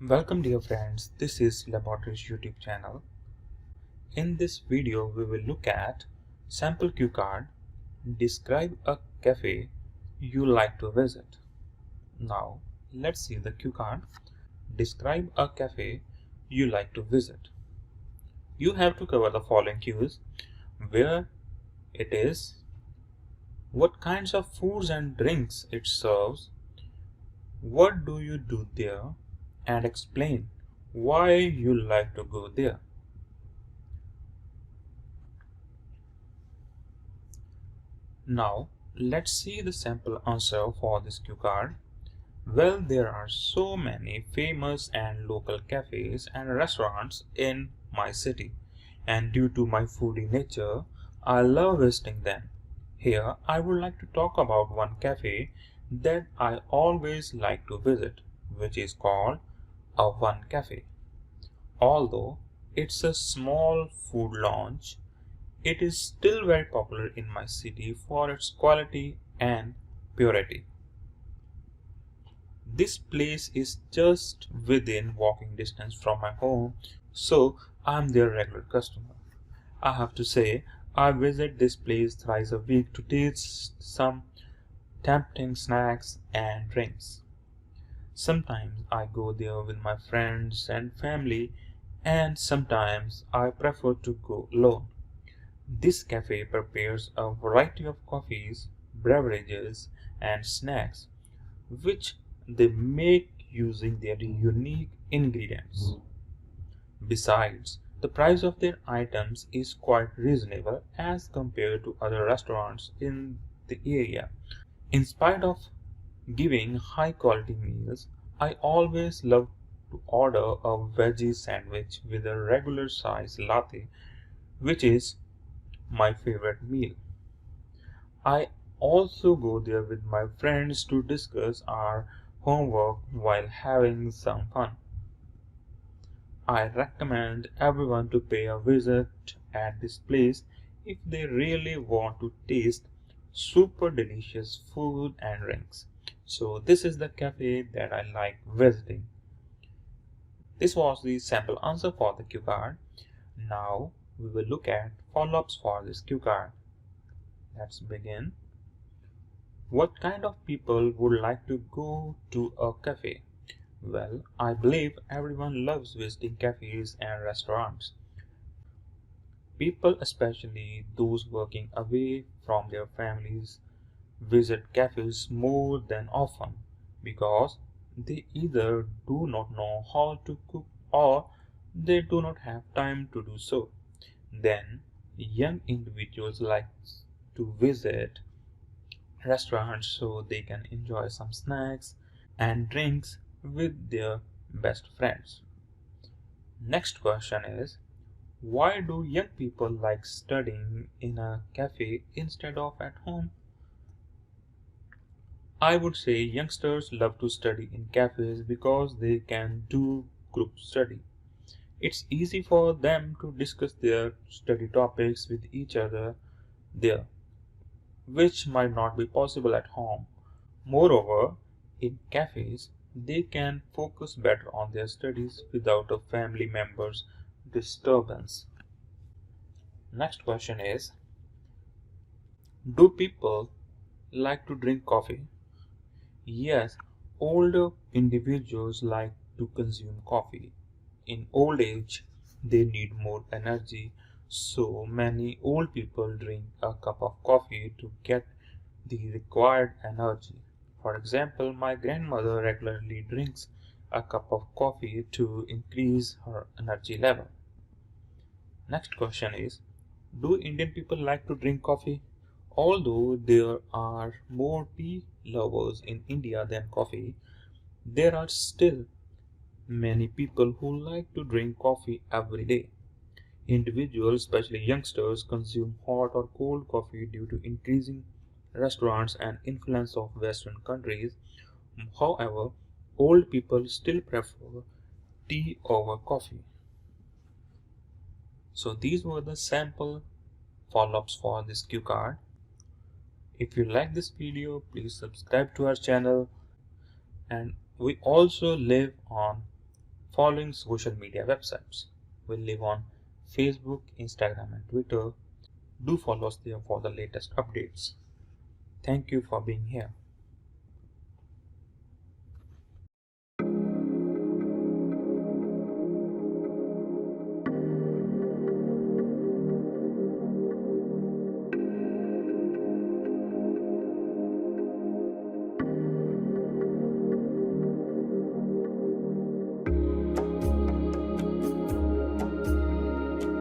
Welcome dear friends, this is Laboratory's YouTube channel. In this video we will look at sample cue card. Describe a cafe you like to visit. Now let's see the cue card. Describe a cafe you like to visit. You have to cover the following cues: where it is, what kinds of foods and drinks it serves, what do you do there, and explain why you like to go there. Now let's see the sample answer for this cue card. Well, there are so many famous and local cafes and restaurants in my city, and due to my foodie nature, I love visiting them. Here I would like to talk about one cafe that I always like to visit, which is called a One Cafe. Although it's a small food lounge, it is still very popular in my city for its quality and purity. This place is just within walking distance from my home, so I'm their regular customer. I have to say, I visit this place thrice a week to taste some tempting snacks and drinks. Sometimes I go there with my friends and family, and sometimes I prefer to go alone. This cafe prepares a variety of coffees, beverages, and snacks, which they make using their unique ingredients. Besides, the price of their items is quite reasonable as compared to other restaurants in the area. In spite of giving high quality meals, I always love to order a veggie sandwich with a regular size latte, which is my favorite meal. I also go there with my friends to discuss our homework while having some fun. I recommend everyone to pay a visit at this place if they really want to taste super delicious food and drinks. So this is the cafe that I like visiting. This was the sample answer for the cue card. Now we will look at follow-ups for this cue card. Let's begin. What kind of people would like to go to a cafe? Well, I believe everyone loves visiting cafes and restaurants. People, especially those working away from their families, visit cafes more than often because they either do not know how to cook or they do not have time to do so. Then, young individuals like to visit restaurants so they can enjoy some snacks and drinks with their best friends. Next question is, why do young people like studying in a cafe instead of at home? I would say youngsters love to study in cafes because they can do group study. It's easy for them to discuss their study topics with each other there, which might not be possible at home. Moreover, in cafes, they can focus better on their studies without a family member's disturbance. Next question is, do people like to drink coffee? Yes, older individuals like to consume coffee. In old age, they need more energy, so many old people drink a cup of coffee to get the required energy. For example, my grandmother regularly drinks a cup of coffee to increase her energy level. Next question is, do Indian people like to drink coffee? Although there are more tea lovers in India than coffee, there are still many people who like to drink coffee every day. Individuals, especially youngsters, consume hot or cold coffee due to increasing restaurants and influence of Western countries. However, old people still prefer tea over coffee. So these were the sample follow-ups for this cue card. If you like this video, please subscribe to our channel, and we also live on following social media websites. We live on Facebook, Instagram, and Twitter. Do follow us there for the latest updates. Thank you for being here.